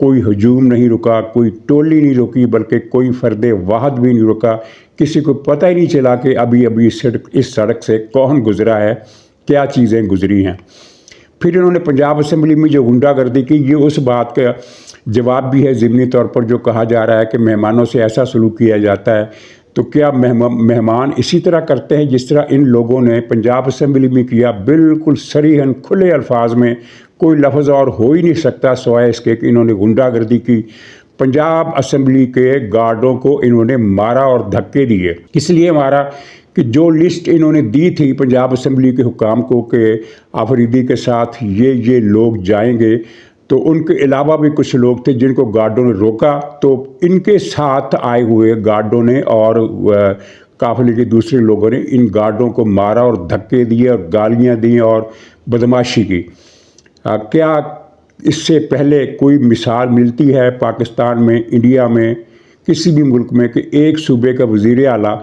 کوئی ہجوم نہیں رکا، کوئی ٹولی نہیں رکی، بلکہ کوئی فرد واحد بھی نہیں رکا. کسی کو پتہ ہی نہیں چلا کہ ابھی اس سڑک سے کون گزرا ہے، کیا چیزیں گزری ہیں. پھر انہوں نے پنجاب اسمبلی میں جو غنڈہ گردی کی، یہ اس بات کا جواب بھی ہے ضمنی طور پر جو کہا جا رہا ہے کہ مہمانوں سے ایسا سلوک کیا جاتا ہے. تو کیا مہمان اسی طرح کرتے ہیں جس طرح ان لوگوں نے پنجاب اسمبلی میں کیا؟ بالکل صریحاً کھلے الفاظ میں، کوئی لفظ اور ہو ہی نہیں سکتا سوائے اس کے کہ انہوں نے غنڈہ گردی کی. پنجاب اسمبلی کے گارڈوں کو انہوں نے مارا اور دھکے دیے. کس لیے مارا؟ کہ جو لسٹ انہوں نے دی تھی پنجاب اسمبلی کے حکام کو کہ آفریدی کے ساتھ یہ لوگ جائیں گے، تو ان کے علاوہ بھی کچھ لوگ تھے جن کو گارڈوں نے روکا. تو ان کے ساتھ آئے ہوئے گارڈوں نے اور قافلے کے دوسرے لوگوں نے ان گارڈوں کو مارا اور دھکے دیے اور گالیاں دیں اور بدماشی کی. کیا اس سے پہلے کوئی مثال ملتی ہے پاکستان میں، انڈیا میں، کسی بھی ملک میں کہ ایک صوبے کا وزیر اعلیٰ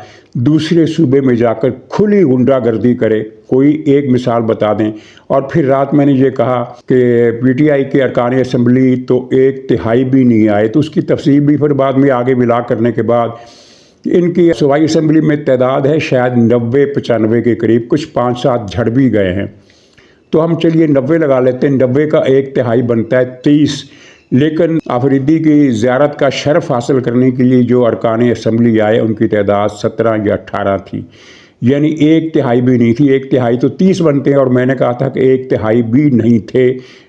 دوسرے صوبے میں جا کر کھلی غنڈہ گردی کرے؟ کوئی ایک مثال بتا دیں. اور پھر رات میں نے یہ کہا کہ پی ٹی آئی کے ارکان اسمبلی تو 1/3 بھی نہیں آئے، تو اس کی تفصیل بھی پھر بعد میں آگے ملا کرنے کے بعد ان کی صوبائی اسمبلی میں تعداد ہے شاید 90-95 کے قریب، کچھ 5-7 جھڑ بھی گئے ہیں. تو ہم چلیے 90 لگا لیتے ہیں، 90 کا 1/3 بنتا ہے 30. لیکن آفریدی کی زیارت کا شرف حاصل کرنے کے لیے جو ارکان اسمبلی آئے ان کی تعداد 17 یا 18 تھی، یعنی 1/3 بھی نہیں تھی. 1/3 تو 30 بنتے ہیں، اور میں نے کہا تھا کہ 1/3 بھی نہیں تھے،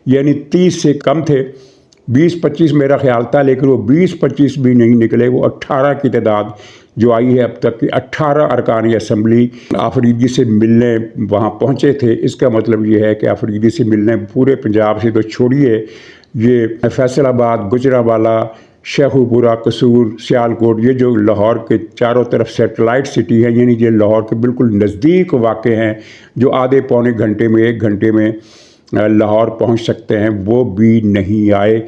یعنی 30 سے کم تھے. 20-25 میرا خیال تھا، لیکن وہ 20-25 بھی نہیں نکلے. وہ 18 کی تعداد جو آئی ہے اب تک کہ 18 ارکان اسمبلی آفریدی سے ملنے وہاں پہنچے تھے. اس کا مطلب یہ ہے کہ آفریدی سے ملنے پورے پنجاب سے تو چھوڑیے، یہ فیصل آباد، گجرانوالہ، شیخو پورہ، قصور، سیالکوٹ، یہ جو لاہور کے چاروں طرف سیٹلائٹ سٹی ہیں، یعنی یہ لاہور کے بالکل نزدیک واقع ہیں، جو آدھے پونے گھنٹے میں 1 گھنٹے میں لاہور پہنچ سکتے ہیں، وہ بھی نہیں آئے.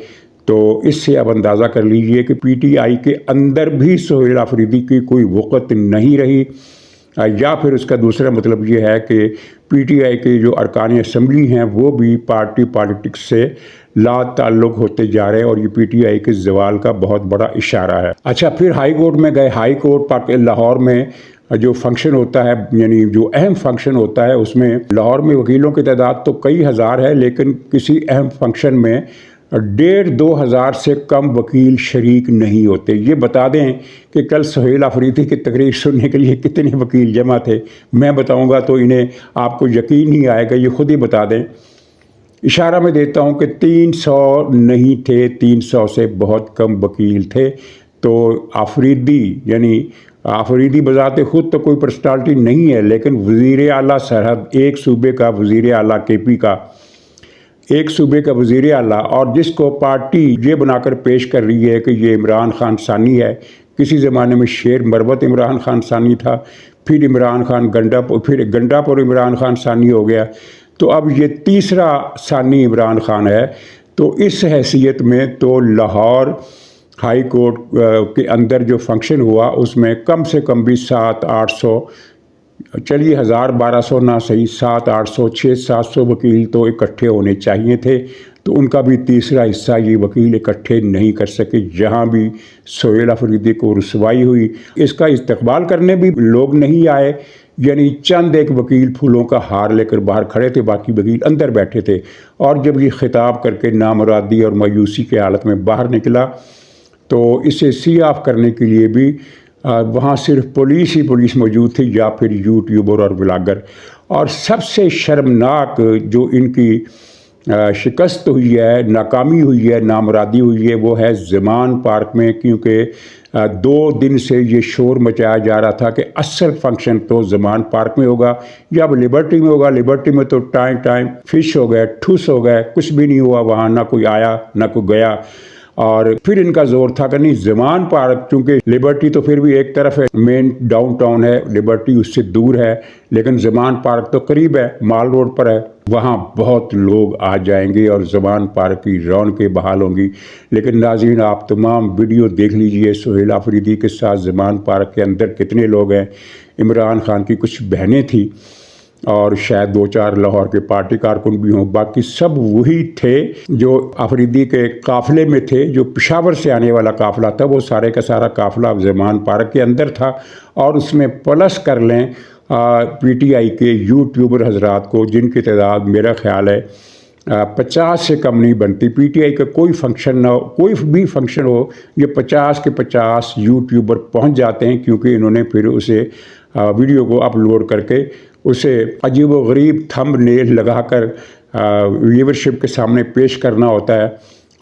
تو اس سے اب اندازہ کر لیجئے کہ پی ٹی آئی کے اندر بھی سہیل آفریدی کی کوئی وقت نہیں رہی، یا پھر اس کا دوسرا مطلب یہ ہے کہ پی ٹی آئی کے جو ارکان اسمبلی ہیں وہ بھی پارٹی پالیٹکس سے لا تعلق ہوتے جا رہے ہیں، اور یہ پی ٹی آئی کے زوال کا بہت بڑا اشارہ ہے. اچھا، پھر ہائی کورٹ میں گئے. ہائی کورٹ لاہور میں جو فنکشن ہوتا ہے، یعنی جو اہم فنکشن ہوتا ہے، اس میں لاہور میں وکیلوں کی تعداد تو کئی ہزار ہے، لیکن کسی اہم فنکشن میں 1,500-2 ہزار سے کم وکیل شریک نہیں ہوتے. یہ بتا دیں کہ کل سہیل آفریدی کی تقریر سننے کے لیے کتنے وکیل جمع تھے. میں بتاؤں گا تو انہیں آپ کو یقین نہیں آئے گا، یہ خود ہی بتا دیں. اشارہ میں دیتا ہوں کہ 300 نہیں تھے، 300 سے بہت کم وکیل تھے. تو آفریدی بذات خود تو کوئی پرسنالٹی نہیں ہے، لیکن وزیر اعلیٰ سرحد، ایک صوبے کا وزیر اعلیٰ کے پی کا، ایک صوبے کا وزیر اعلیٰ، اور جس کو پارٹی یہ بنا کر پیش کر رہی ہے کہ یہ عمران خان ثانی ہے. کسی زمانے میں شیر مروت عمران خان ثانی تھا، پھر عمران خان پھر گنڈا پور عمران خان ثانی ہو گیا، تو اب یہ تیسرا ثانی عمران خان ہے. تو اس حیثیت میں تو لاہور ہائی کورٹ کے اندر جو فنکشن ہوا اس میں کم سے کم بھی 700-800، چلیے 1000-1200 نہ صحیح، 700-800، 600-700 وکیل تو اکٹھے ہونے چاہیے تھے. تو ان کا بھی تیسرا حصہ یہ وکیل اکٹھے نہیں کر سکے. جہاں بھی سہیل آفریدی کو رسوائی ہوئی، اس کا استقبال کرنے بھی لوگ نہیں آئے. یعنی چند ایک وکیل پھولوں کا ہار لے کر باہر کھڑے تھے، باقی وکیل اندر بیٹھے تھے. اور جب یہ خطاب کر کے نامرادی اور مایوسی کے حالت میں باہر نکلا، تو اسے سی آف کرنے کے لیے بھی وہاں صرف پولیس موجود تھی، یا پھر یوٹیوبر اور بلاگر. اور سب سے شرمناک جو ان کی شکست ہوئی ہے، ناکامی ہوئی ہے، نامرادی ہوئی ہے، وہ ہے زمان پارک میں. کیونکہ 2 دن سے یہ شور مچایا جا رہا تھا کہ اصل فنکشن تو زمان پارک میں ہوگا یا اب لبرٹی میں ہوگا. لبرٹی میں تو ٹائم فش ہو گئے، ٹھوس ہو گئے، کچھ بھی نہیں ہوا وہاں، نہ کوئی آیا نہ کوئی گیا. اور پھر ان کا زور تھا کہ نہیں، زمان پارک، چونکہ لبرٹی تو پھر بھی ایک طرف ہے، مین ڈاؤن ٹاؤن ہے، لبرٹی اس سے دور ہے، لیکن زمان پارک تو قریب ہے، مال روڈ پر ہے، وہاں بہت لوگ آ جائیں گے اور زمان پارک کی رونقیں بحال ہوں گی. لیکن ناظرین، آپ تمام ویڈیو دیکھ لیجئے سہیل آفریدی کے ساتھ زمان پارک کے اندر کتنے لوگ ہیں. عمران خان کی کچھ بہنیں تھیں اور شاید 2-4 لاہور کے پارٹی کارکن بھی ہوں، باقی سب وہی تھے جو آفریدی کے قافلے میں تھے، جو پشاور سے آنے والا قافلہ تھا، وہ سارے کا سارا قافلہ زمان پارک کے اندر تھا، اور اس میں پلس کر لیں پی ٹی آئی کے یوٹیوبر حضرات کو، جن کی تعداد میرا خیال ہے 50 سے کم نہیں بنتی۔ پی ٹی آئی کا کوئی فنکشن نہ ہو، کوئی بھی فنکشن ہو، یہ 50 کے 50 یوٹیوبر پہنچ جاتے ہیں، کیونکہ انہوں نے پھر اسے ویڈیو کو اپلوڈ کر کے اسے عجیب و غریب تھمب نیل لگا کر ویورشپ کے سامنے پیش کرنا ہوتا ہے۔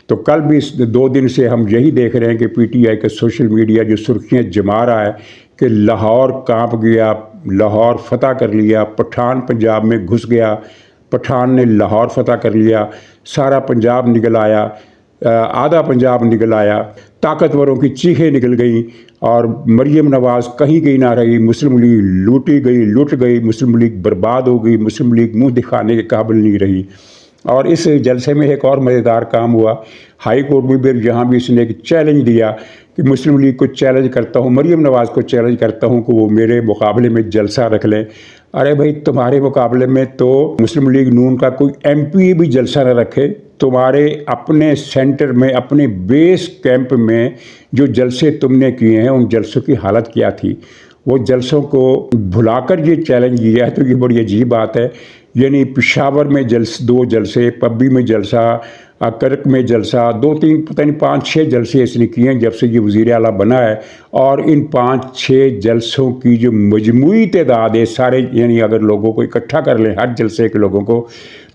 تو کل بھی اس 2 دن سے ہم یہی دیکھ رہے ہیں کہ پی ٹی آئی کا سوشل میڈیا جو سرخیاں جما رہا ہے کہ لاہور کانپ گیا، لاہور فتح کر لیا، پٹھان پنجاب میں گھس گیا، پٹھان نے لاہور فتح کر لیا، سارا پنجاب نکل آیا، آدھا پنجاب نکل آیا، طاقتوروں کی چیخیں نکل گئیں، اور مریم نواز کہیں گئی نہ رہی، مسلم لیگ لٹ گئی، مسلم لیگ برباد ہو گئی، مسلم لیگ منہ دکھانے کے قابل نہیں رہی۔ اور اس جلسے میں ایک اور مزیدار کام ہوا، ہائی کورٹ میں بھی جہاں بھی اس نے ایک چیلنج دیا کہ مسلم لیگ کو چیلنج کرتا ہوں، مریم نواز کو چیلنج کرتا ہوں کہ وہ میرے مقابلے میں جلسہ رکھ لیں۔ ارے بھائی، تمہارے مقابلے میں تو مسلم لیگ نون کا کوئی ایم پی بھی جلسہ نہ رکھے، تمہارے اپنے سینٹر میں، اپنے بیس کیمپ میں جو جلسے تم نے کیے ہیں، ان جلسوں کی حالت کیا تھی؟ وہ جلسوں کو بھلا کر یہ چیلنج کیا ہے، تو یہ بڑی عجیب بات ہے۔ یعنی پشاور میں 2 جلسے، پبی میں جلسہ، کرک میں جلسہ، 2-3 پتہ نہیں 5-6 جلسے اس نے کیے ہیں جب سے یہ وزیر اعلیٰ بنا ہے، اور ان 5-6 جلسوں کی جو مجموعی تعداد ہے سارے، یعنی اگر لوگوں کو اکٹھا کر لیں ہر جلسے کے لوگوں کو،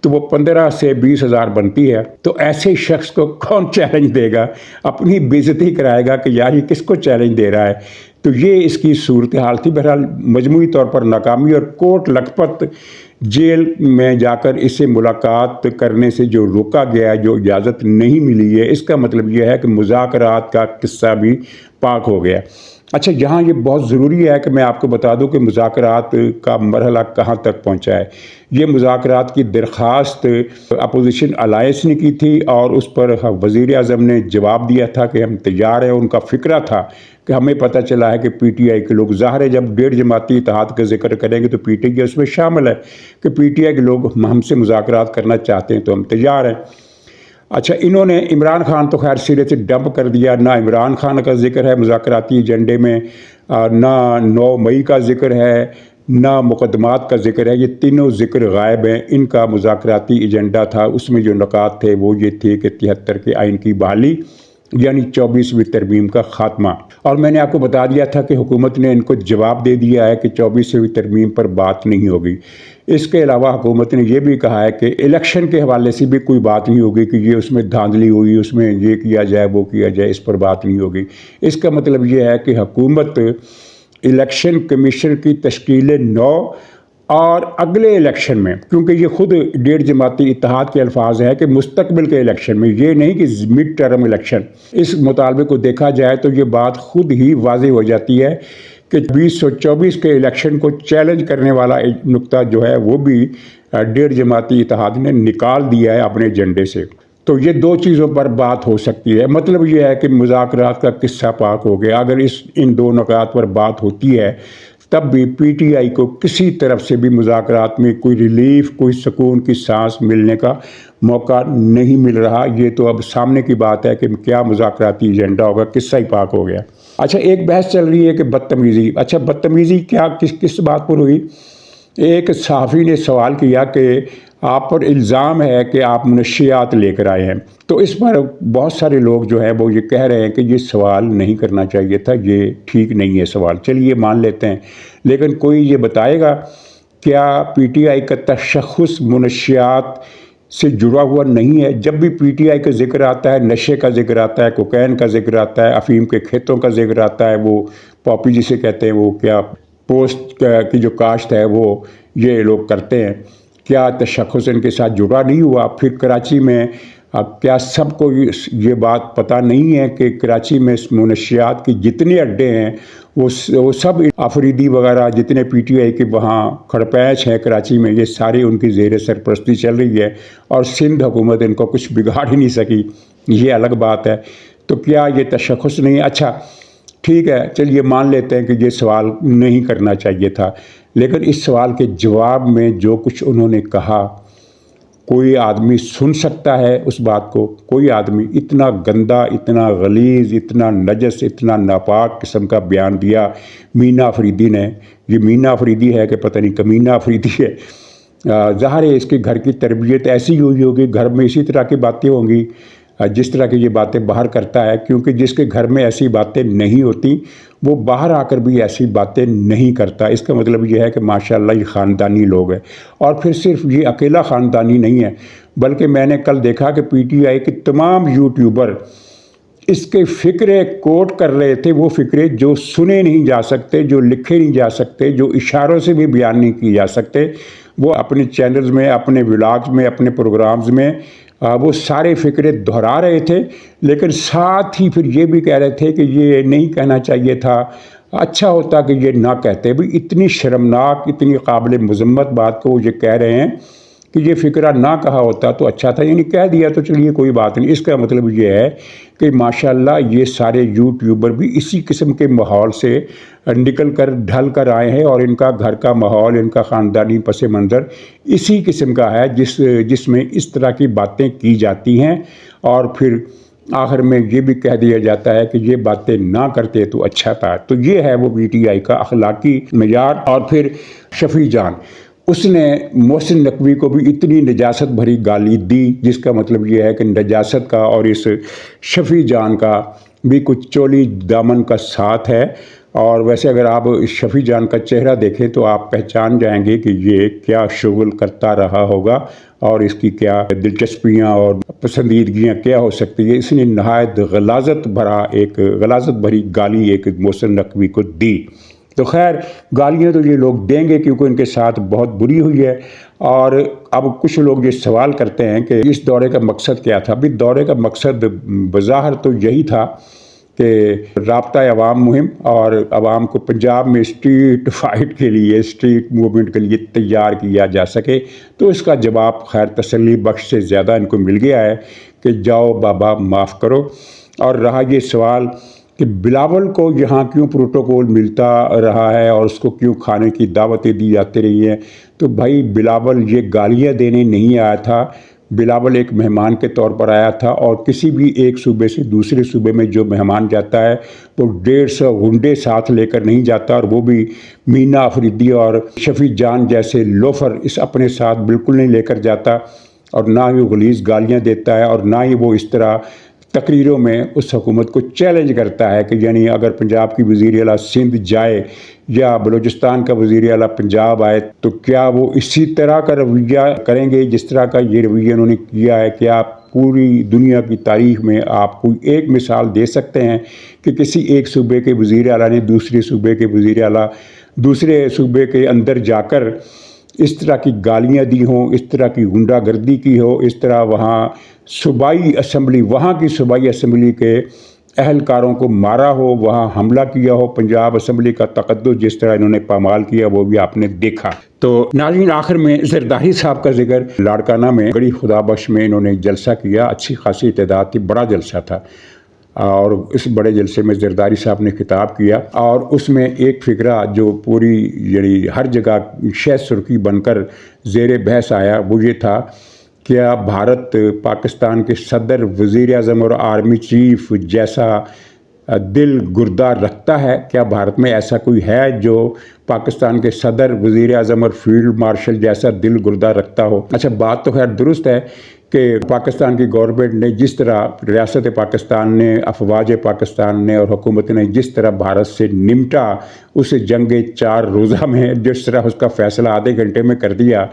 تو وہ 15 سے 20 ہزار بنتی ہے۔ تو ایسے شخص کو کون چیلنج دے گا؟ اپنی بے عزتی کرائے گا کہ یار یہ کس کو چیلنج دے رہا ہے؟ تو یہ اس کی صورتحال تھی۔ بہرحال مجموعی طور پر ناکامی، اور کوٹ لکھپت جیل میں جا کر اس سے ملاقات کرنے سے جو روکا گیا ہے، جو اجازت نہیں ملی ہے، اس کا مطلب یہ ہے کہ مذاکرات کا قصہ بھی پاک ہو گیا۔ اچھا، یہاں یہ بہت ضروری ہے کہ میں آپ کو بتا دوں کہ مذاکرات کا مرحلہ کہاں تک پہنچا ہے۔ یہ مذاکرات کی درخواست اپوزیشن الائنس نے کی تھی، اور اس پر وزیر اعظم نے جواب دیا تھا کہ ہم تیار ہیں۔ ان کا فکرہ تھا کہ ہمیں پتہ چلا ہے کہ پی ٹی آئی کے لوگ، ظاہر ہے جب 1.5 جماعتی اتحاد کا ذکر کریں گے تو پی ٹی آئی اس میں شامل ہے، کہ پی ٹی آئی کے لوگ ہم سے مذاکرات کرنا چاہتے ہیں تو ہم تیار ہیں۔ اچھا، انہوں نے عمران خان تو خیر سرے سے ڈمپ کر دیا، نہ عمران خان کا ذکر ہے مذاکراتی ایجنڈے میں، نہ 9 مئی کا ذکر ہے، نہ مقدمات کا ذکر ہے۔ یہ تینوں ذکر غائب ہیں۔ ان کا مذاکراتی ایجنڈا تھا، اس میں جو نکات تھے وہ یہ تھے کہ 73 کے آئین کی بحالی، یعنی 24ویں ترمیم کا خاتمہ۔ اور میں نے آپ کو بتا دیا تھا کہ حکومت نے ان کو جواب دے دیا ہے کہ 24ویں ترمیم پر بات نہیں ہوگی۔ اس کے علاوہ حکومت نے یہ بھی کہا ہے کہ الیکشن کے حوالے سے بھی کوئی بات نہیں ہوگی کہ یہ اس میں دھاندلی ہوئی، اس میں یہ کیا جائے وہ کیا جائے، اس پر بات نہیں ہوگی۔ اس کا مطلب یہ ہے کہ حکومت الیکشن کمیشن کی تشکیل نو اور اگلے الیکشن میں، کیونکہ یہ خود 1.5 جماعتی اتحاد کے الفاظ ہیں کہ مستقبل کے الیکشن میں، یہ نہیں کہ مڈ ٹرم الیکشن، اس مطالبے کو دیکھا جائے تو یہ بات خود ہی واضح ہو جاتی ہے کہ 2024 کے الیکشن کو چیلنج کرنے والا نقطہ جو ہے وہ بھی 1.5 جماعتی اتحاد نے نکال دیا ہے اپنے ایجنڈے سے۔ تو یہ 2 چیزوں پر بات ہو سکتی ہے۔ مطلب یہ ہے کہ مذاکرات کا قصہ پاک ہو گیا۔ اگر ان 2 نکات پر بات ہوتی ہے تب بھی پی ٹی آئی کو کسی طرف سے بھی مذاکرات میں کوئی ریلیف، کوئی سکون کی سانس ملنے کا موقع نہیں مل رہا۔ یہ تو اب سامنے کی بات ہے کہ کیا مذاکراتی ایجنڈا ہوگا، قصہ ہی پاک ہو گیا۔ اچھا، ایک بحث چل رہی ہے کہ بدتمیزی۔ اچھا، بدتمیزی کیا کس بات پر ہوئی؟ ایک صحافی نے سوال کیا کہ آپ پر الزام ہے کہ آپ منشیات لے کر آئے ہیں، تو اس پر بہت سارے لوگ جو ہے وہ یہ کہہ رہے ہیں کہ یہ سوال نہیں کرنا چاہیے تھا، یہ ٹھیک نہیں ہے سوال۔ چلیے مان لیتے ہیں، لیکن کوئی یہ بتائے گا کیا پی ٹی آئی کا تشخص منشیات سے جڑا ہوا نہیں ہے؟ جب بھی پی ٹی آئی کا ذکر آتا ہے، نشے کا ذکر آتا ہے، کوکین کا ذکر آتا ہے، افیم کے کھیتوں کا ذکر آتا ہے، وہ پاپی جسے کہتے ہیں، وہ کیا پوسٹ کی جو کاشت ہے وہ یہ لوگ کرتے ہیں، کیا تشخص ان کے ساتھ جڑا نہیں ہوا؟ پھر کراچی میں کیا سب کو یہ بات پتہ نہیں ہے کہ کراچی میں منشیات کی جتنے اڈے ہیں وہ سب آفریدی وغیرہ جتنے پی ٹی آئی کے وہاں کھڑپیچ ہیں کراچی میں، یہ ساری ان کی زیر سرپرستی چل رہی ہے، اور سندھ حکومت ان کو کچھ بگاڑ ہی نہیں سکی، یہ الگ بات ہے۔ تو کیا یہ تشخص نہیں ہے؟ اچھا، ٹھیک ہے، چلیے مان لیتے ہیں کہ یہ سوال نہیں کرنا چاہیے تھا، لیکن اس سوال کے جواب میں جو کچھ انہوں نے کہا، کوئی آدمی سن سکتا ہے اس بات کو؟ کوئی آدمی اتنا گندا، اتنا غلیظ، اتنا نجس، اتنا ناپاک قسم کا بیان دیا مینا آفریدی نے؟ یہ مینا آفریدی ہے کہ پتہ نہیں کمینہ آفریدی ہے؟ ظاہر ہے اس کے گھر کی تربیت ایسی ہوئی ہوگی، گھر میں اسی طرح کی باتیں ہوں گی جس طرح کی یہ باتیں باہر کرتا ہے، کیونکہ جس کے گھر میں ایسی باتیں نہیں ہوتی وہ باہر آ کر بھی ایسی باتیں نہیں کرتا۔ اس کا مطلب یہ ہے کہ ماشاءاللہ یہ خاندانی لوگ ہیں، اور پھر صرف یہ اکیلا خاندانی نہیں ہے، بلکہ میں نے کل دیکھا کہ پی ٹی آئی کے تمام یوٹیوبر اس کے فقرے کوٹ کر رہے تھے، وہ فقرے جو سنے نہیں جا سکتے، جو لکھے نہیں جا سکتے، جو اشاروں سے بھی بیان نہیں کیے جا سکتے، وہ اپنے چینلز میں، اپنے ولاگز میں، اپنے پروگرامز میں وہ سارے فقرے دہرا رہے تھے، لیکن ساتھ ہی پھر یہ بھی کہہ رہے تھے کہ یہ نہیں کہنا چاہیے تھا، اچھا ہوتا کہ یہ نہ کہتے۔ بھی اتنی شرمناک، اتنی قابل مذمت بات کو وہ یہ کہہ رہے ہیں کہ یہ فقرہ نہ کہا ہوتا تو اچھا تھا، یعنی کہہ دیا تو چلیے کوئی بات نہیں۔ اس کا مطلب یہ ہے کہ ماشاءاللہ یہ سارے یوٹیوبر بھی اسی قسم کے ماحول سے نکل کر ڈھل کر آئے ہیں، اور ان کا گھر کا ماحول، ان کا خاندانی پس منظر اسی قسم کا ہے جس میں اس طرح کی باتیں کی جاتی ہیں، اور پھر آخر میں یہ بھی کہہ دیا جاتا ہے کہ یہ باتیں نہ کرتے تو اچھا تھا۔ تو یہ ہے وہ پی ٹی آئی کا اخلاقی معیار۔ اور پھر شفیع جان، اس نے محسن نقوی کو بھی اتنی نجاست بھری گالی دی، جس کا مطلب یہ ہے کہ نجاست کا اور اس شفیع جان کا بھی کچھ چولی دامن کا ساتھ ہے۔ اور ویسے اگر آپ شفیع جان کا چہرہ دیکھیں تو آپ پہچان جائیں گے کہ یہ کیا شغل کرتا رہا ہوگا اور اس کی کیا دلچسپیاں اور پسندیدگیاں کیا ہو سکتی ہے۔ اس نے نہایت غلاظت بھری گالی ایک محسن نقوی کو دی۔ تو خیر، گالیاں تو یہ لوگ دیں گے کیونکہ ان کے ساتھ بہت بری ہوئی ہے۔ اور اب کچھ لوگ یہ سوال کرتے ہیں کہ اس دورے کا مقصد کیا تھا؟ بھی دورے کا مقصد بظاہر تو یہی تھا کہ رابطہ عوام مہم اور عوام کو پنجاب میں اسٹریٹ فائٹ کے لیے، اسٹریٹ موومنٹ کے لیے تیار کیا جا سکے۔ تو اس کا جواب خیر تسلی بخش سے زیادہ ان کو مل گیا ہے کہ جاؤ بابا معاف کرو۔ اور رہا یہ سوال کہ بلاول کو یہاں کیوں پروٹوکول ملتا رہا ہے اور اس کو کیوں کھانے کی دعوتیں دی جاتی رہی ہیں، تو بھائی بلاول یہ گالیاں دینے نہیں آیا تھا، بلاول ایک مہمان کے طور پر آیا تھا، اور کسی بھی ایک صوبے سے دوسرے صوبے میں جو مہمان جاتا ہے وہ 150 غنڈے ساتھ لے کر نہیں جاتا، اور وہ بھی مینا آفریدی اور شفیع جان جیسے لوفر اس اپنے ساتھ بالکل نہیں لے کر جاتا، اور نہ ہی وہ غلیظ گالیاں دیتا ہے، اور نہ ہی وہ اس طرح تقریروں میں اس حکومت کو چیلنج کرتا ہے کہ یعنی اگر پنجاب کی وزیر اعلیٰ سندھ جائے یا بلوچستان کا وزیر اعلیٰ پنجاب آئے تو کیا وہ اسی طرح کا رویہ کریں گے جس طرح کا یہ رویہ انہوں نے کیا ہے؟ کیا پوری دنیا کی تاریخ میں آپ کوئی ایک مثال دے سکتے ہیں کہ کسی ایک صوبے کے وزیر اعلیٰ نے دوسرے صوبے کے وزیر اعلیٰ دوسرے صوبے کے اندر جا کر اس طرح کی گالیاں دی ہوں، اس طرح کی غنڈہ گردی کی ہو، اس طرح وہاں کی صوبائی اسمبلی کے اہلکاروں کو مارا ہو، وہاں حملہ کیا ہو، پنجاب اسمبلی کا تقدس جس طرح انہوں نے پامال کیا وہ بھی آپ نے دیکھا؟ تو ناظرین، آخر میں زرداری صاحب کا ذکر، لاڑکانہ میں گڑی خدا بخش میں انہوں نے جلسہ کیا، اچھی خاصی تعداد تھی، بڑا جلسہ تھا، اور اس بڑے جلسے میں زرداری صاحب نے خطاب کیا، اور اس میں ایک فقرہ جو پوری یعنی ہر جگہ شہ سرخی بن کر زیر بحث آیا، وہ یہ تھا: کیا بھارت پاکستان کے صدر، وزیر اعظم اور آرمی چیف جیسا دل گردہ رکھتا ہے؟ کیا بھارت میں ایسا کوئی ہے جو پاکستان کے صدر، وزیر اعظم اور فیلڈ مارشل جیسا دل گردہ رکھتا ہو؟ اچھا، بات تو خیر درست ہے کہ پاکستان کی گورنمنٹ نے جس طرح، ریاست پاکستان نے، افواج پاکستان نے اور حکومت نے جس طرح بھارت سے نمٹا اس جنگ 4 روزہ میں، جس طرح اس کا فیصلہ آدھے گھنٹے میں کر دیا،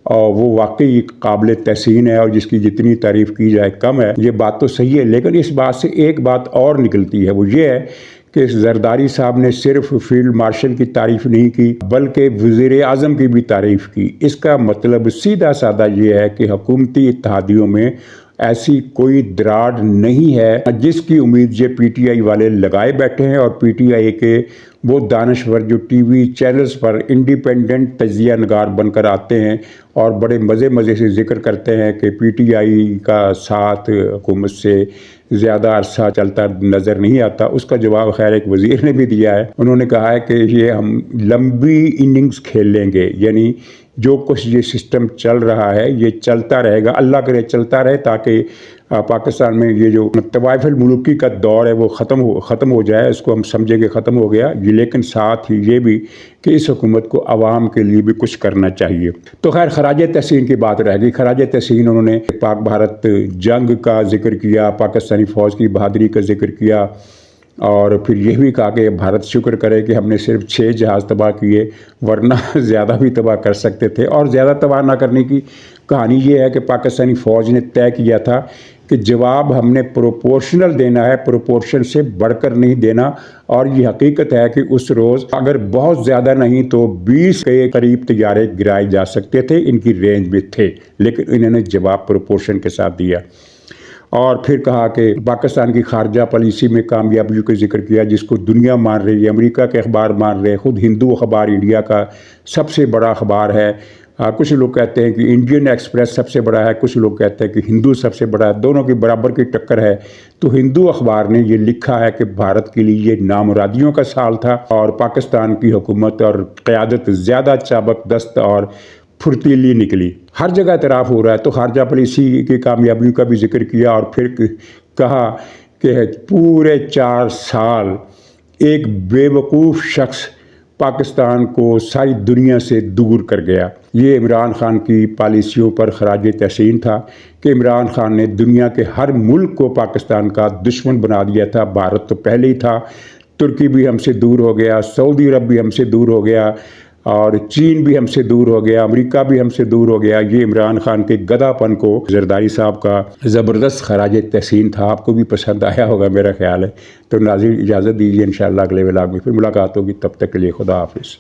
اور وہ واقعی قابل تحسین ہے، اور جس کی جتنی تعریف کی جائے کم ہے۔ یہ بات تو صحیح ہے، لیکن اس بات سے ایک بات اور نکلتی ہے، وہ یہ ہے کہ زرداری صاحب نے صرف فیلڈ مارشل کی تعریف نہیں کی بلکہ وزیر اعظم کی بھی تعریف کی۔ اس کا مطلب سیدھا سادہ یہ ہے کہ حکومتی اتحادیوں میں ایسی کوئی دراڑ نہیں ہے جس کی امید یہ پی ٹی آئی والے لگائے بیٹھے ہیں، اور پی ٹی آئی کے وہ دانشور جو ٹی وی چینلز پر انڈیپینڈنٹ تجزیہ نگار بن کر آتے ہیں اور بڑے مزے سے ذکر کرتے ہیں کہ پی ٹی آئی کا ساتھ حکومت سے زیادہ عرصہ چلتا نظر نہیں آتا، اس کا جواب خیر ایک وزیر نے بھی دیا ہے۔ انہوں نے کہا ہے کہ یہ ہم لمبی اننگز کھیل لیں گے، یعنی جو کچھ یہ سسٹم چل رہا ہے یہ چلتا رہے گا، اللہ کرے چلتا رہے، تاکہ پاکستان میں یہ جو طوائف الملوکی کا دور ہے وہ ختم ہو جائے، اس کو ہم سمجھیں کہ ختم ہو گیا یہ، لیکن ساتھ ہی یہ بھی کہ اس حکومت کو عوام کے لیے بھی کچھ کرنا چاہیے۔ تو خیر خراج تحسین کی بات رہ گئی۔ خراج تحسین انہوں نے پاک بھارت جنگ کا ذکر کیا، پاکستانی فوج کی بہادری کا ذکر کیا، اور پھر یہ بھی کہا کہ بھارت شکر کرے کہ ہم نے صرف 6 جہاز تباہ کیے، ورنہ زیادہ بھی تباہ کر سکتے تھے۔ اور زیادہ تباہ نہ کرنے کی کہانی یہ ہے کہ پاکستانی فوج نے طے کیا تھا کہ جواب ہم نے پروپورشنل دینا ہے، پروپورشن سے بڑھ کر نہیں دینا، اور یہ حقیقت ہے کہ اس روز اگر بہت زیادہ نہیں تو 20 کے قریب طیارے گرائے جا سکتے تھے، ان کی رینج میں تھے، لیکن انہوں نے جواب پروپورشن کے ساتھ دیا۔ اور پھر کہا کہ پاکستان کی خارجہ پالیسی میں کامیابیوں کا ذکر کیا جس کو دنیا مان رہی ہے، امریکہ کے اخبار مان رہے ہیں، خود ہندو اخبار انڈیا کا سب سے بڑا اخبار ہے۔ کچھ لوگ کہتے ہیں کہ انڈین ایکسپریس سب سے بڑا ہے، کچھ لوگ کہتے ہیں کہ ہندو سب سے بڑا ہے، دونوں کی برابر کی ٹکر ہے۔ تو ہندو اخبار نے یہ لکھا ہے کہ بھارت کے لیے یہ نامرادیوں کا سال تھا، اور پاکستان کی حکومت اور قیادت زیادہ چابک دست اور پھرتیلی نکلی۔ ہر جگہ اعتراف ہو رہا ہے، تو خارجہ پالیسی کی کامیابیوں کا بھی ذکر کیا، اور پھر کہا کہ پورے 4 سال ایک بے وقوف شخص پاکستان کو ساری دنیا سے دور کر گیا۔ یہ عمران خان کی پالیسیوں پر خراج تحسین تھا کہ عمران خان نے دنیا کے ہر ملک کو پاکستان کا دشمن بنا دیا تھا۔ بھارت تو پہلے ہی تھا، ترکی بھی ہم سے دور ہو گیا، سعودی عرب بھی ہم سے دور ہو گیا، اور چین بھی ہم سے دور ہو گیا، امریکہ بھی ہم سے دور ہو گیا۔ یہ عمران خان کے گدھا پن کو زرداری صاحب کا زبردست خراج تحسین تھا۔ آپ کو بھی پسند آیا ہوگا میرا خیال ہے۔ تو ناظرین اجازت دیجیے، انشاءاللہ اگلے ولاگ میں پھر ملاقات ہوگی، تب تک کے لیے خدا حافظ۔